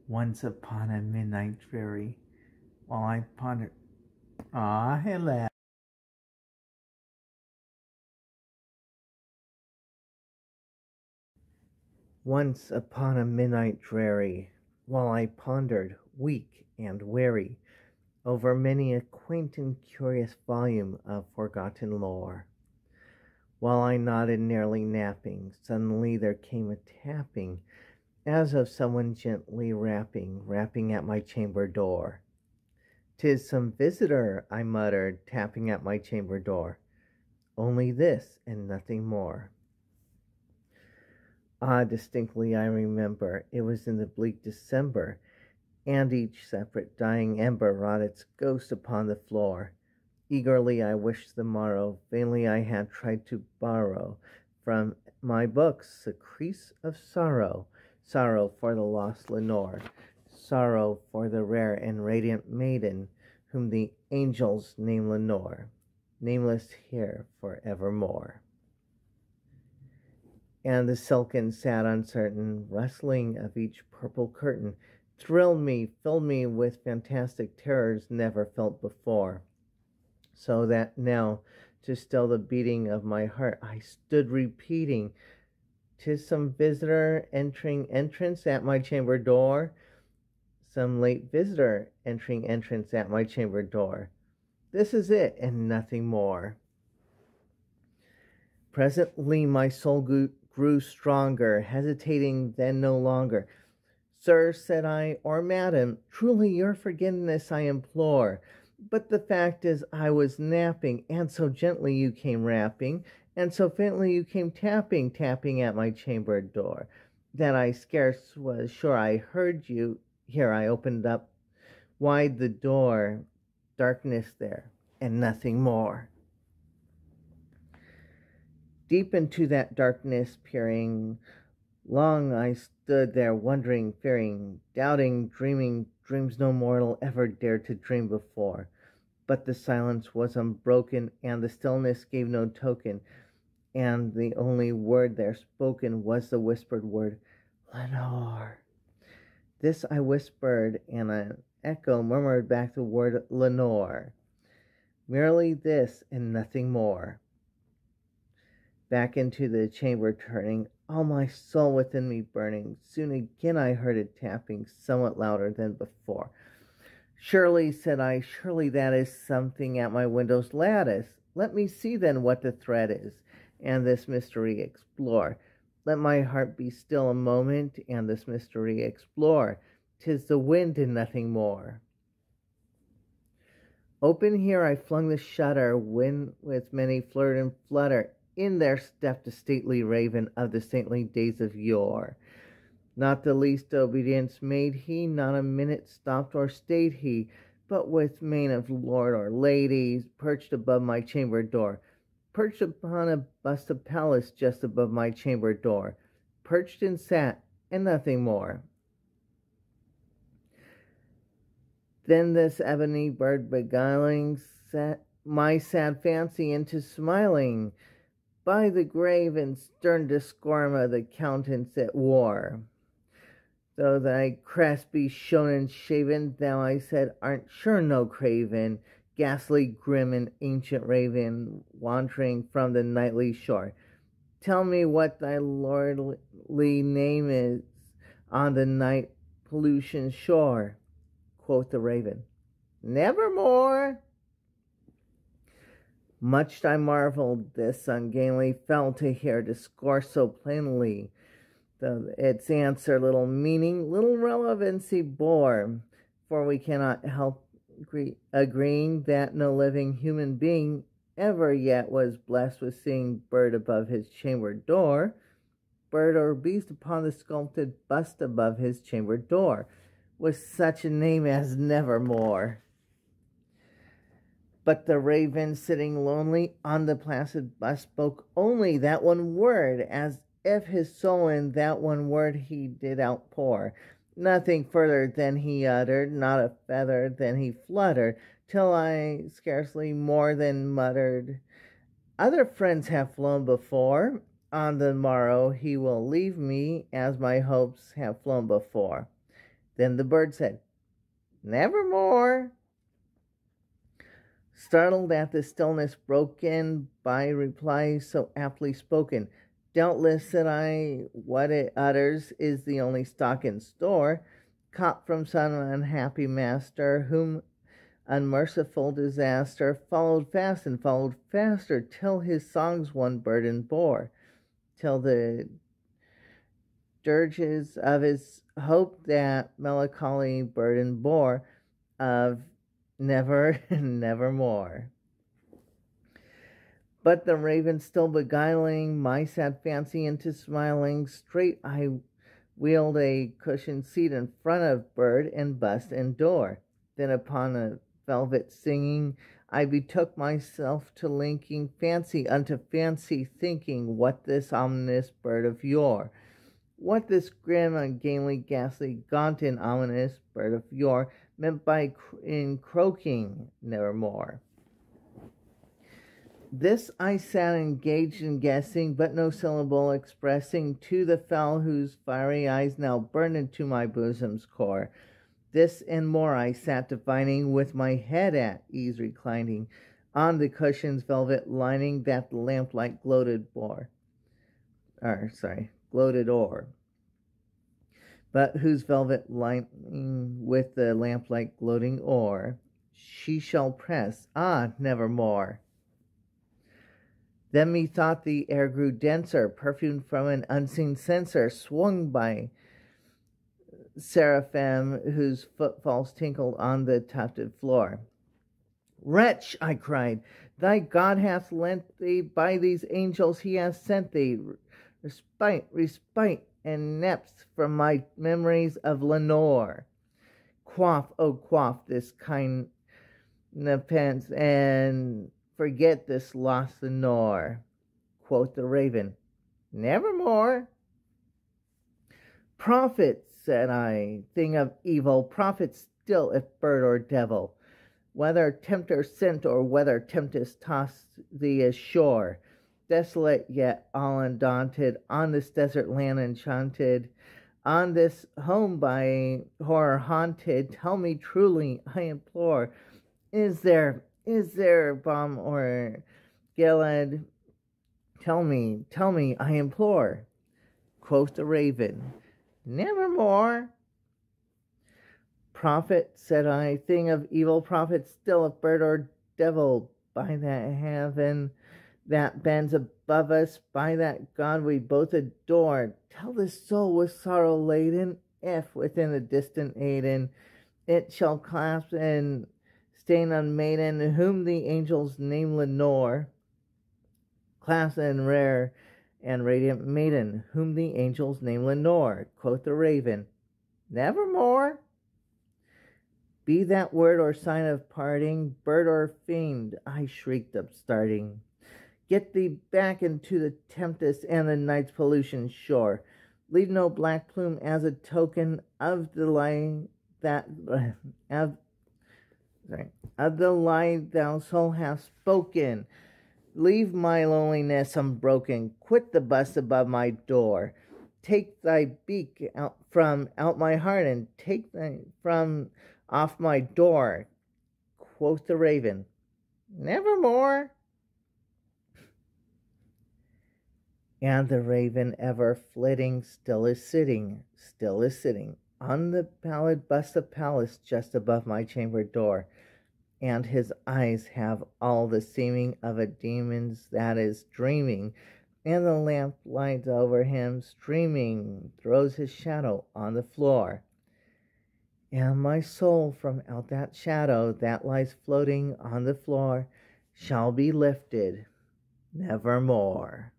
Once upon a midnight dreary, while I pondered. Ah, hello. Once upon a midnight dreary, while I pondered, weak and weary, over many a quaint and curious volume of forgotten lore. While I nodded, nearly napping, suddenly there came a tapping, as of someone gently rapping at my chamber door. "'Tis some visitor," I muttered, tapping at my chamber door. "Only this, and nothing more." Ah, distinctly I remember, it was in the bleak December, and each separate dying ember wrought its ghost upon the floor. Eagerly I wished the morrow, vainly I had tried to borrow from my books a crease of sorrow, sorrow for the lost Lenore, sorrow for the rare and radiant maiden whom the angels name Lenore, nameless here for evermore. And the silken, sad, uncertain rustling of each purple curtain thrilled me, filled me with fantastic terrors never felt before. So that now, to still the beating of my heart, I stood repeating, "'Tis some visitor entering entrance at my chamber door, some late visitor entering entrance at my chamber door. This is it, and nothing more." Presently my soul grew stronger, hesitating then no longer. "Sir," said I, "or madam, truly your forgiveness I implore. But the fact is I was napping, and so gently you came rapping, and so faintly you came tapping at my chamber door, that I scarce was sure I heard you." Here I opened up wide the door. Darkness there, and nothing more. Deep into that darkness peering, long I stood there wondering, fearing, doubting, dreaming dreams no mortal ever dared to dream before. But the silence was unbroken, and the stillness gave no token, and the only word there spoken was the whispered word, "Lenore." This I whispered, and an echo murmured back the word, "Lenore." Merely this, and nothing more. Back into the chamber turning, all my soul within me burning, soon again I heard it tapping, somewhat louder than before. "Surely," said I, "surely that is something at my window's lattice. Let me see then what the thread is, and this mystery explore. Let my heart be still a moment, and this mystery explore. 'Tis the wind and nothing more." Open here I flung the shutter, when with many flirt and flutter in there stepped a stately raven of the saintly days of yore. Not the least obedience made he, not a minute stopped or stayed he, but with mien of lord or lady perched above my chamber door, perched upon a bust of Pallas just above my chamber door, perched and sat, and nothing more. Then this ebony bird beguiling set my sad fancy into smiling, by the grave and stern discorum of the countenance it wore. "Though thy crest be shorn and shaven, thou," I said, "art sure no craven, ghastly, grim, and ancient raven, wandering from the nightly shore. Tell me what thy lordly name is on the night pollution shore." Quoth the raven, "Nevermore." Much I marveled this ungainly fell to hear discourse so plainly, though its answer little meaning, little relevancy bore. For we cannot help agreeing that no living human being ever yet was blessed with seeing bird above his chamber door, bird or beast upon the sculpted bust above his chamber door, with such a name as Nevermore. But the raven, sitting lonely on the placid bust, spoke only that one word, as if his soul in that one word he did outpour. Nothing further than he uttered, not a feather than he fluttered, till I scarcely more than muttered, "Other friends have flown before. On the morrow he will leave me, as my hopes have flown before." Then the bird said, "Nevermore." Startled at the stillness broken by reply so aptly spoken, "Doubtless," said I, "what it utters is the only stock in store, caught from some unhappy master, whom unmerciful disaster followed fast and followed faster, till his songs one burden bore, till the dirges of his hope that melancholy burden bore, of never and nevermore." But the raven still beguiling my sad fancy into smiling, straight I wheeled a cushioned seat in front of bird and bust and door. Then upon a velvet singing I betook myself to linking fancy unto fancy, thinking what this ominous bird of yore, what this grim, ungainly, ghastly, gaunt, and ominous bird of yore meant by in croaking nevermore. This I sat engaged in guessing, but no syllable expressing to the fowl whose fiery eyes now burned into my bosom's core. This and more I sat divining, with my head at ease reclining on the cushion's velvet lining that the lamplight gloated gloated o'er, but whose velvet lining with the lamplight gloating o'er she shall press, nevermore. Then methought the air grew denser, perfumed from an unseen censer, swung by seraphim whose footfalls tinkled on the tufted floor. "Wretch," I cried, "thy God hath lent thee, by these angels he hath sent thee, respite, and neps from my memories of Lenore. Quaff, oh quaff this kind nepenthe, and forget this lost Lenore." Quoth the raven, "Nevermore." "Prophet," said I, "thing of evil, prophet still, if bird or devil, whether tempter sent or whether tempest tossed thee ashore, desolate yet all undaunted, on this desert land enchanted, on this home by horror haunted, tell me truly, I implore, is there balm or Gilead? Tell me, I implore." Quoth the raven, "Nevermore." "Prophet," said I, "thing of evil, prophet still, if bird or devil, by that heaven that bends above us, by that God we both adore, tell this soul with sorrow laden, if within the distant Aden it shall clasp and stain on maiden, whom the angels name Lenore, clasp and rare and radiant maiden, whom the angels name Lenore." Quoth the raven, "Nevermore." "Be that word or sign of parting, bird or fiend," I shrieked, upstarting, "get thee back into the tempest and the night's pollution shore. Leave no black plume as a token of the lie of the lie thou soul hast spoken. Leave my loneliness unbroken. Quit the bust above my door. Take thy beak out my heart, and take thy from off my door." Quoth the raven, "Nevermore." And the raven, ever flitting, still is sitting on the pallid bust of Pallas just above my chamber door, and his eyes have all the seeming of a demon's that is dreaming, and the lamplight over him streaming throws his shadow on the floor. And my soul from out that shadow that lies floating on the floor shall be lifted nevermore.